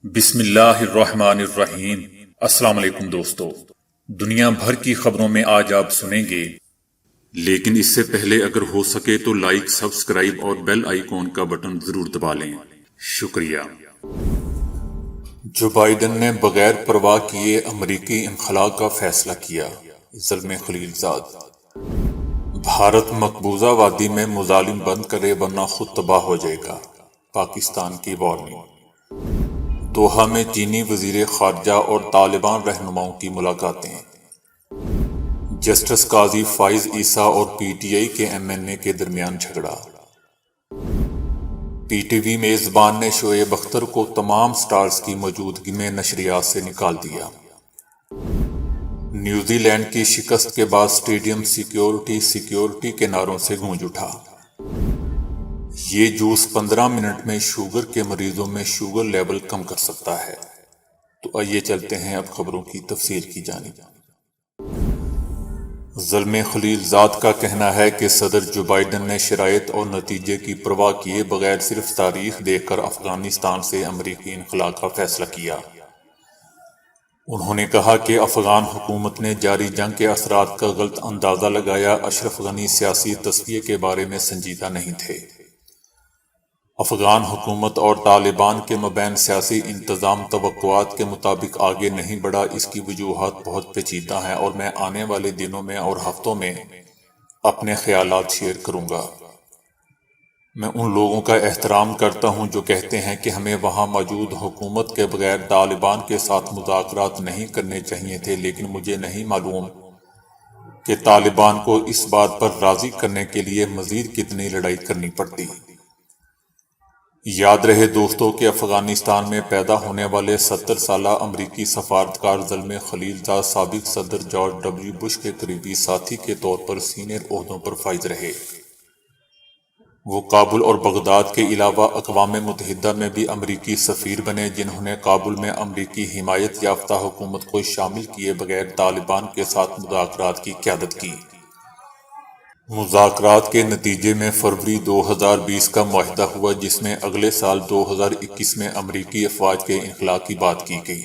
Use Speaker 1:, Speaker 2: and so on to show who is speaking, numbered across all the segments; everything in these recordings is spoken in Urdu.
Speaker 1: بسم اللہ الرحمن الرحیم۔ السلام علیکم دوستو، دنیا بھر کی خبروں میں آج آپ سنیں گے، لیکن اس سے پہلے اگر ہو سکے تو لائک، سبسکرائب اور بیل آئیکن کا بٹن ضرور دبا لیں۔ شکریہ۔ جو بائیڈن نے بغیر پرواہ کیے امریکی انخلاء کا فیصلہ کیا، زلمے خلیل زاد۔ بھارت مقبوضہ وادی میں مظالم بند کرے ورنہ خود تباہ ہو جائے گا، پاکستان کی وارننگ۔ دوحہ میں چینی وزیر خارجہ اور طالبان رہنماؤں کی ملاقاتیں۔ جسٹس قاضی فائز عیسیٰ اور پی ٹی آئی کے ایم این اے کے درمیان جھگڑا۔ پی ٹی وی میزبان نے شعیب اختر کو تمام سٹارز کی موجودگی میں نشریات سے نکال دیا۔ نیوزی لینڈ کی شکست کے بعد سٹیڈیم سیکیورٹی کے نعروں سے گونج اٹھا۔ یہ جوس 15 منٹ میں شوگر کے مریضوں میں شوگر لیول کم کر سکتا ہے۔ تو آئیے چلتے ہیں اب خبروں کی تفصیل کی جانب۔ زلمے خلیل زاد کا کہنا ہے کہ صدر جو بائیڈن نے شرائط اور نتیجے کی پرواہ کیے بغیر صرف تاریخ دیکھ کر افغانستان سے امریکی انخلاء کا فیصلہ کیا۔ انہوں نے کہا کہ افغان حکومت نے جاری جنگ کے اثرات کا غلط اندازہ لگایا۔ اشرف غنی سیاسی تصفیے کے بارے میں سنجیدہ نہیں تھے۔ افغان حکومت اور طالبان کے مابین سیاسی انتظام توقعات کے مطابق آگے نہیں بڑھا۔ اس کی وجوہات بہت پیچیدہ ہیں اور میں آنے والے دنوں میں اور ہفتوں میں اپنے خیالات شیئر کروں گا۔ میں ان لوگوں کا احترام کرتا ہوں جو کہتے ہیں کہ ہمیں وہاں موجود حکومت کے بغیر طالبان کے ساتھ مذاکرات نہیں کرنے چاہیے تھے، لیکن مجھے نہیں معلوم کہ طالبان کو اس بات پر راضی کرنے کے لیے مزید کتنی لڑائی کرنی پڑتی۔ یاد رہے دوستو کہ افغانستان میں پیدا ہونے والے 70 سالہ امریکی سفارتکار زلمے خلیل زاد سابق صدر جارج ڈبلیو بش کے قریبی ساتھی کے طور پر سینئر عہدوں پر فائز رہے۔ وہ کابل اور بغداد کے علاوہ اقوام متحدہ میں بھی امریکی سفیر بنے، جنہوں نے کابل میں امریکی حمایت یافتہ حکومت کو شامل کیے بغیر طالبان کے ساتھ مذاکرات کی قیادت کی۔ مذاکرات کے نتیجے میں فروری 2020 کا معاہدہ ہوا، جس میں اگلے سال 2021 میں امریکی افواج کے انخلاء کی بات کی گئی۔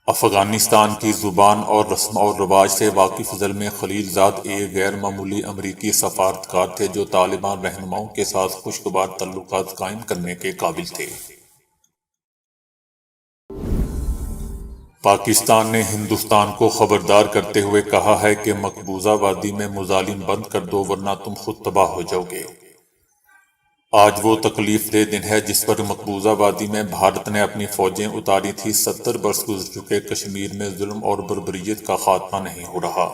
Speaker 1: افغانستان کی زبان اور رسم و رواج سے واقف زلمے خلیل زاد ایک غیر معمولی امریکی سفارتکار تھے جو طالبان رہنماؤں کے ساتھ خوشگوار تعلقات قائم کرنے کے قابل تھے۔ پاکستان نے ہندوستان کو خبردار کرتے ہوئے کہا ہے کہ مقبوضہ وادی میں مظالم بند کر دو ورنہ تم خود تباہ ہو جاؤ گے۔ آج وہ تکلیف دہ دن ہے جس پر مقبوضہ وادی میں بھارت نے اپنی فوجیں اتاری تھی۔ 70 برس گزر چکے، کشمیر میں ظلم اور بربریت کا خاتمہ نہیں ہو رہا۔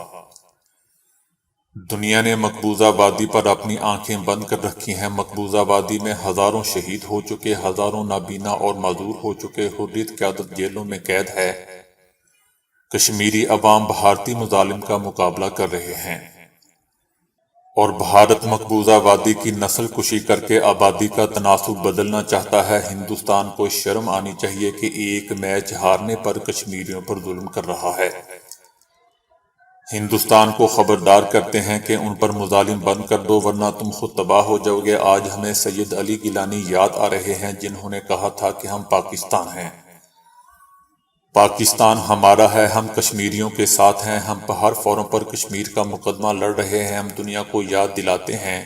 Speaker 1: دنیا نے مقبوضہ وادی پر اپنی آنکھیں بند کر رکھی ہیں۔ مقبوضہ وادی میں ہزاروں شہید ہو چکے، ہزاروں نابینا اور معذور ہو چکے، حریت قیادت جیلوں میں قید ہے۔ کشمیری عوام بھارتی مظالم کا مقابلہ کر رہے ہیں اور بھارت مقبوضہ وادی کی نسل کشی کر کے آبادی کا تناسب بدلنا چاہتا ہے۔ ہندوستان کو شرم آنی چاہیے کہ ایک میچ ہارنے پر کشمیریوں پر ظلم کر رہا ہے۔ ہندوستان کو خبردار کرتے ہیں کہ ان پر مظالم بند کر دو ورنہ تم خود تباہ ہو جاؤ گے۔ آج ہمیں سید علی گیلانی یاد آ رہے ہیں، جنہوں نے کہا تھا کہ ہم پاکستان ہیں، پاکستان ہمارا ہے، ہم کشمیریوں کے ساتھ ہیں، ہم ہر فورم پر کشمیر کا مقدمہ لڑ رہے ہیں۔ ہم دنیا کو یاد دلاتے ہیں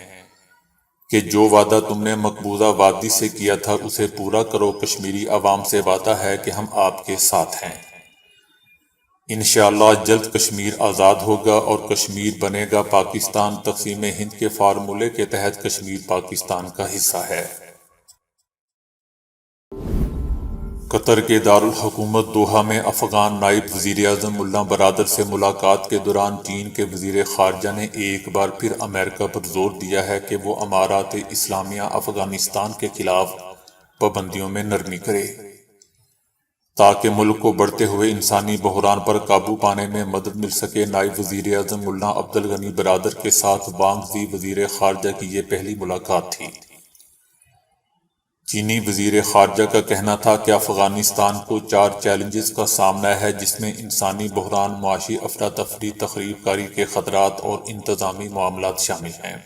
Speaker 1: کہ جو وعدہ تم نے مقبوضہ وادی سے کیا تھا اسے پورا کرو۔ کشمیری عوام سے وعدہ ہے کہ ہم آپ کے ساتھ ہیں۔ انشاءاللہ جلد کشمیر آزاد ہوگا اور کشمیر بنے گا پاکستان۔ تقسیم ہند کے فارمولے کے تحت کشمیر پاکستان کا حصہ ہے۔ قطر کے دارالحکومت دوحہ میں افغان نائب وزیر اعظم ملا برادر سے ملاقات کے دوران چین کے وزیر خارجہ نے ایک بار پھر امریکہ پر زور دیا ہے کہ وہ امارات اسلامیہ افغانستان کے خلاف پابندیوں میں نرمی کرے تاکہ ملک کو بڑھتے ہوئے انسانی بحران پر قابو پانے میں مدد مل سکے۔ نائب وزیر اعظم ملا عبدالغنی برادر کے ساتھ وانگ زی وزیر خارجہ کی یہ پہلی ملاقات تھی۔ چینی وزیر خارجہ کا کہنا تھا کہ افغانستان کو 4 چیلنجز کا سامنا ہے، جس میں انسانی بحران، معاشی افراتفری، تخریب کاری کے خطرات اور انتظامی معاملات شامل ہیں۔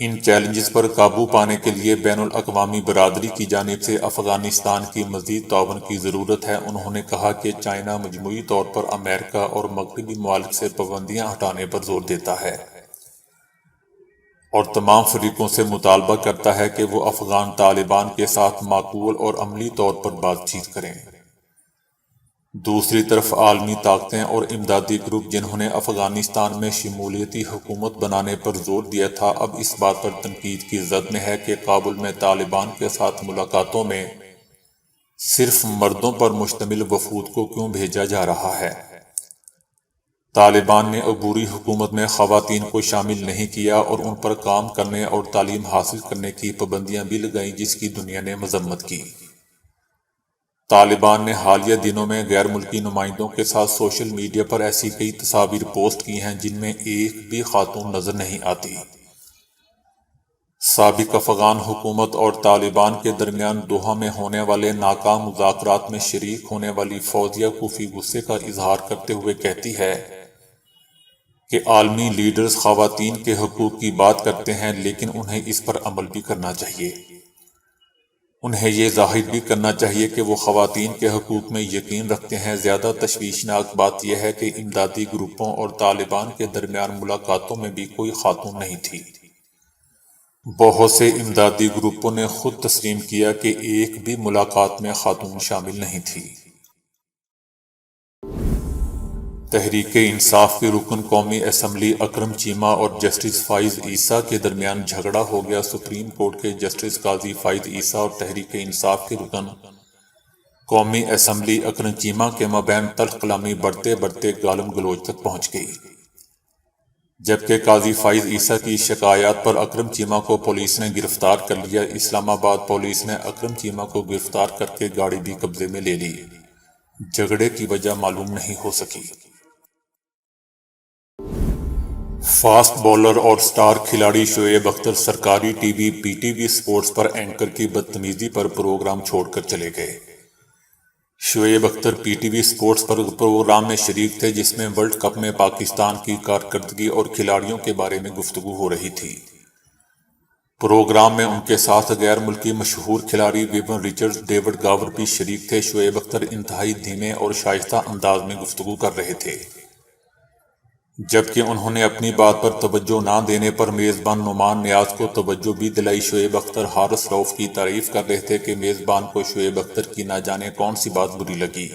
Speaker 1: ان چیلنجز پر قابو پانے کے لیے بین الاقوامی برادری کی جانب سے افغانستان کی مزید تعاون کی ضرورت ہے۔ انہوں نے کہا کہ چائنا مجموعی طور پر امریکہ اور مغربی ممالک سے پابندیاں ہٹانے پر زور دیتا ہے اور تمام فریقوں سے مطالبہ کرتا ہے کہ وہ افغان طالبان کے ساتھ معقول اور عملی طور پر بات چیت کریں۔ دوسری طرف عالمی طاقتیں اور امدادی گروپ جنہوں نے افغانستان میں شمولیتی حکومت بنانے پر زور دیا تھا، اب اس بات پر تنقید کی زد میں ہے کہ کابل میں طالبان کے ساتھ ملاقاتوں میں صرف مردوں پر مشتمل وفود کو کیوں بھیجا جا رہا ہے۔ طالبان نے عبوری حکومت میں خواتین کو شامل نہیں کیا اور ان پر کام کرنے اور تعلیم حاصل کرنے کی پابندیاں بھی لگائیں، جس کی دنیا نے مذمت کی۔ طالبان نے حالیہ دنوں میں غیر ملکی نمائندوں کے ساتھ سوشل میڈیا پر ایسی کئی تصاویر پوسٹ کی ہیں جن میں ایک بھی خاتون نظر نہیں آتی۔ سابق افغان حکومت اور طالبان کے درمیان دوحہ میں ہونے والے ناکام مذاکرات میں شریک ہونے والی فوزیہ کوفی غصے کا اظہار کرتے ہوئے کہتی ہے کہ عالمی لیڈرز خواتین کے حقوق کی بات کرتے ہیں لیکن انہیں اس پر عمل بھی کرنا چاہیے۔ انہیں یہ ظاہر بھی کرنا چاہیے کہ وہ خواتین کے حقوق میں یقین رکھتے ہیں۔ زیادہ تشویشناک بات یہ ہے کہ امدادی گروپوں اور طالبان کے درمیان ملاقاتوں میں بھی کوئی خاتون نہیں تھی۔ بہت سے امدادی گروپوں نے خود تسلیم کیا کہ ایک بھی ملاقات میں خاتون شامل نہیں تھی۔ تحریک انصاف کے رکن قومی اسمبلی اکرم چیمہ اور جسٹس فائز عیسیٰ کے درمیان جھگڑا ہو گیا۔ سپریم کورٹ کے جسٹس قاضی فائز عیسیٰ اور تحریک انصاف کے رکن قومی اسمبلی اکرم چیمہ کے مابین تلخ کلامی بڑھتے بڑھتے گالم گلوچ تک پہنچ گئی، جبکہ قاضی فائز عیسیٰ کی شکایات پر اکرم چیمہ کو پولیس نے گرفتار کر لیا۔ اسلام آباد پولیس نے اکرم چیمہ کو گرفتار کر کے گاڑی بھی قبضے میں لے لی۔ جھگڑے کی وجہ معلوم نہیں ہو سکی۔ فاسٹ بولر اور سٹار کھلاڑی شعیب اختر سرکاری TV PTV sports پر اینکر کی بدتمیزی پر پروگرام چھوڑ کر چلے گئے۔ Shoaib Akhtar PTV sports پر پروگرام میں شریک تھے جس میں ورلڈ کپ میں پاکستان کی کارکردگی اور کھلاڑیوں کے بارے میں گفتگو ہو رہی تھی۔ پروگرام میں ان کے ساتھ غیر ملکی مشہور کھلاڑی ویون رچرڈز، ڈیوڈ گاور بھی شریک تھے۔ شعیب اختر انتہائی دھیمے اور شائستہ انداز میں گفتگو کر رہے تھے، جبکہ انہوں نے اپنی بات پر توجہ نہ دینے پر میزبان نعمان نیاز کو توجہ بھی دلائی۔ شعیب اختر حارث رؤف کی تعریف کر رہے تھے کہ میزبان کو شعیب اختر کی نہ جانے کون سی بات بری لگی۔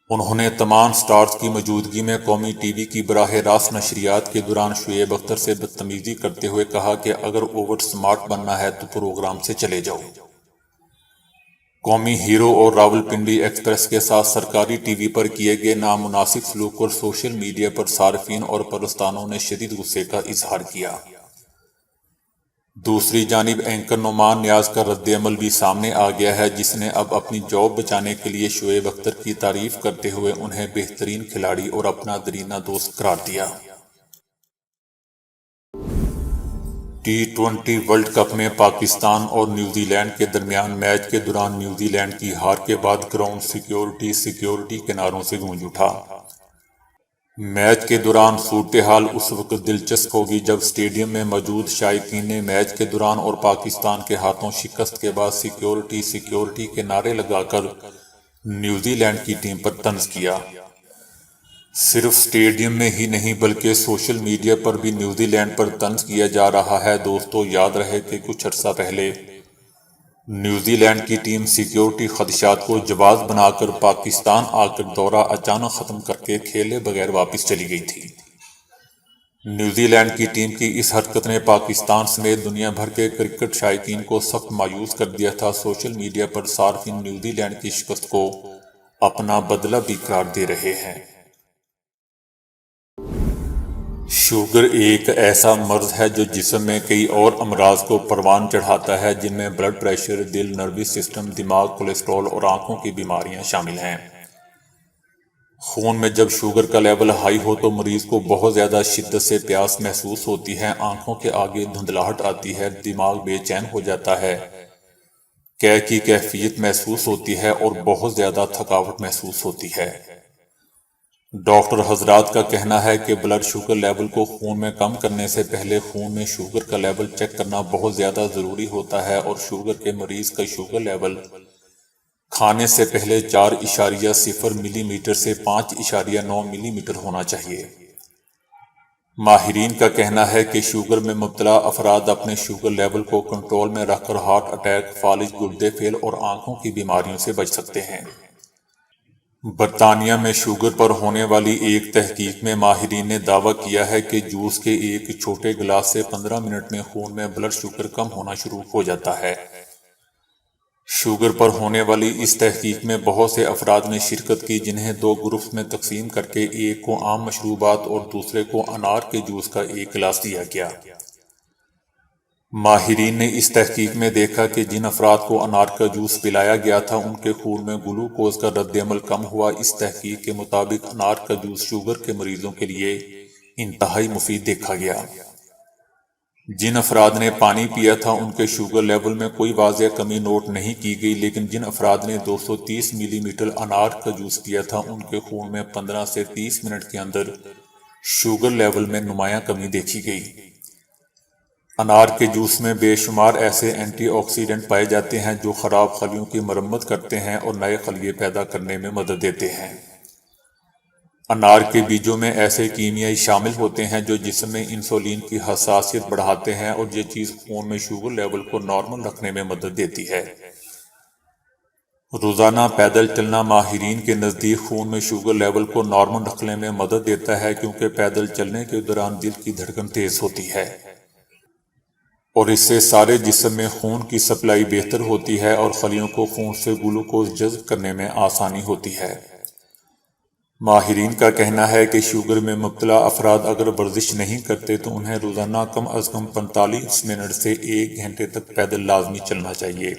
Speaker 1: انہوں نے تمام سٹارز کی موجودگی میں قومی ٹی وی کی براہ راست نشریات کے دوران شعیب اختر سے بدتمیزی کرتے ہوئے کہا کہ اگر اوور سمارٹ بننا ہے تو پروگرام سے چلے جاؤ۔ قومی ہیرو اور راولپنڈی ایکسپریس کے ساتھ سرکاری ٹی وی پر کیے گئے نامناسب سلوک پر سوشل میڈیا پر صارفین اور پرستانوں نے شدید غصے کا اظہار کیا۔ دوسری جانب اینکر نعمان نیاز کا رد عمل بھی سامنے آ گیا ہے، جس نے اب اپنی جاب بچانے کے لیے شعیب اختر کی تعریف کرتے ہوئے انہیں بہترین کھلاڑی اور اپنا درینہ دوست قرار دیا۔ T20 ورلڈ کپ میں پاکستان اور نیوزی لینڈ کے درمیان میچ کے دوران نیوزی لینڈ کی ہار کے بعد گراؤنڈ سیکیورٹی کے نعروں سے گونج اٹھا۔ میچ کے دوران صورتحال اس وقت دلچسپ ہوگی جب اسٹیڈیم میں موجود شائقین نے میچ کے دوران اور پاکستان کے ہاتھوں شکست کے بعد سیکیورٹی کے نعرے لگا کر نیوزی لینڈ کی ٹیم پر طنز کیا۔ صرف اسٹیڈیم میں ہی نہیں بلکہ سوشل میڈیا پر بھی نیوزی لینڈ پر طنز کیا جا رہا ہے۔ دوستو، یاد رہے کہ کچھ عرصہ پہلے نیوزی لینڈ کی ٹیم سیکیورٹی خدشات کو جواز بنا کر پاکستان آ کر دورہ اچانک ختم کر کے کھیلے بغیر واپس چلی گئی تھی۔ نیوزی لینڈ کی ٹیم کی اس حرکت نے پاکستان سمیت دنیا بھر کے کرکٹ شائقین کو سخت مایوس کر دیا تھا۔ سوشل میڈیا پر صارفین نیوزی لینڈ کی شکست کو اپنا بدلہ بھی قرار دے رہے ہیں۔ شوگر ایک ایسا مرض ہے جو جسم میں کئی اور امراض کو پروان چڑھاتا ہے، جن میں بلڈ پریشر، دل، نروس سسٹم، دماغ، کولیسٹرول اور آنکھوں کی بیماریاں شامل ہیں۔ خون میں جب شوگر کا لیول ہائی ہو تو مریض کو بہت زیادہ شدت سے پیاس محسوس ہوتی ہے، آنکھوں کے آگے دھندلاہٹ آتی ہے، دماغ بے چین ہو جاتا ہے، قے کی کیفیت محسوس ہوتی ہے اور بہت زیادہ تھکاوٹ محسوس ہوتی ہے۔ ڈاکٹر حضرات کا کہنا ہے کہ بلڈ شوگر لیول کو خون میں کم کرنے سے پہلے خون میں شوگر کا لیول چیک کرنا بہت زیادہ ضروری ہوتا ہے، اور شوگر کے مریض کا شوگر لیول کھانے سے پہلے 4.0 ملی میٹر سے 5.9 ملی میٹر ہونا چاہیے۔ ماہرین کا کہنا ہے کہ شوگر میں مبتلا افراد اپنے شوگر لیول کو کنٹرول میں رکھ کر ہارٹ اٹیک، فالج، گردے فیل اور آنکھوں کی بیماریوں سے بچ سکتے ہیں۔ برطانیہ میں شوگر پر ہونے والی ایک تحقیق میں ماہرین نے دعویٰ کیا ہے کہ جوس کے ایک چھوٹے گلاس سے 15 منٹ میں خون میں بلڈ شوگر کم ہونا شروع ہو جاتا ہے۔ شوگر پر ہونے والی اس تحقیق میں بہت سے افراد نے شرکت کی، جنہیں 2 گروپس میں تقسیم کر کے ایک کو عام مشروبات اور دوسرے کو انار کے جوس کا ایک گلاس دیا گیا۔ ماہرین نے اس تحقیق میں دیکھا کہ جن افراد کو انار کا جوس پلایا گیا تھا ان کے خون میں گلوکوز کا رد عمل کم ہوا۔ اس تحقیق کے مطابق انار کا جوس شوگر کے مریضوں کے لیے انتہائی مفید دیکھا گیا۔ جن افراد نے پانی پیا تھا ان کے شوگر لیول میں کوئی واضح کمی نوٹ نہیں کی گئی، لیکن جن افراد نے 230 ملی میٹر انار کا جوس پیا تھا ان کے خون میں 15 سے 30 منٹ کے اندر شوگر لیول میں نمایاں کمی دیکھی گئی۔ انار کے جوس میں بے شمار ایسے اینٹی آکسیڈنٹ پائے جاتے ہیں جو خراب خلیوں کی مرمت کرتے ہیں اور نئے خلیے پیدا کرنے میں مدد دیتے ہیں۔ انار کے بیجوں میں ایسے کیمیائی شامل ہوتے ہیں جو جسم میں انسولین کی حساسیت بڑھاتے ہیں، اور یہ چیز خون میں شوگر لیول کو نارمل رکھنے میں مدد دیتی ہے۔ روزانہ پیدل چلنا ماہرین کے نزدیک خون میں شوگر لیول کو نارمل رکھنے میں مدد دیتا ہے، کیونکہ پیدل چلنے کے دوران دل کی دھڑکن تیز ہوتی ہے اور اس سے سارے جسم میں خون کی سپلائی بہتر ہوتی ہے اور خلیوں کو خون سے گلوکوز جذب کرنے میں آسانی ہوتی ہے۔ ماہرین کا کہنا ہے کہ شوگر میں مبتلا افراد اگر ورزش نہیں کرتے تو انہیں روزانہ کم از کم 45 منٹ سے 1 گھنٹے تک پیدل لازمی چلنا چاہیے۔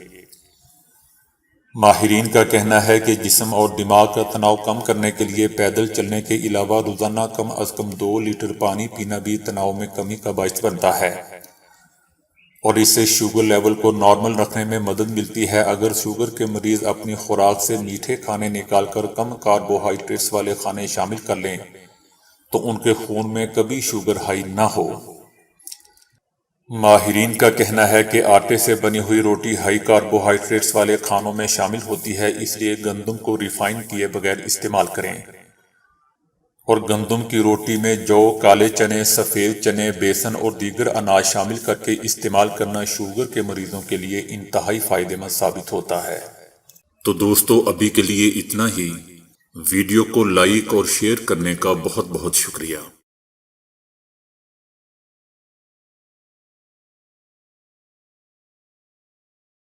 Speaker 1: ماہرین کا کہنا ہے کہ جسم اور دماغ کا تناؤ کم کرنے کے لیے پیدل چلنے کے علاوہ روزانہ کم از کم 2 لیٹر پانی پینا بھی تناؤ میں کمی کا باعث بنتا ہے، اور اس سے شوگر لیول کو نارمل رکھنے میں مدد ملتی ہے۔ اگر شوگر کے مریض اپنی خوراک سے میٹھے کھانے نکال کر کم کاربوہائیڈریٹس والے کھانے شامل کر لیں تو ان کے خون میں کبھی شوگر ہائی نہ ہو۔ ماہرین کا کہنا ہے کہ آٹے سے بنی ہوئی روٹی ہائی کاربوہائیڈریٹس والے کھانوں میں شامل ہوتی ہے، اس لیے گندم کو ریفائن کیے بغیر استعمال کریں، اور گندم کی روٹی میں جو، کالے چنے، سفید چنے، بیسن اور دیگر اناج شامل کر کے استعمال کرنا شوگر کے مریضوں کے لیے انتہائی فائدہ مند ثابت ہوتا ہے۔ تو دوستو، ابھی کے لیے اتنا ہی۔ ویڈیو کو لائک اور شیئر کرنے کا بہت بہت شکریہ۔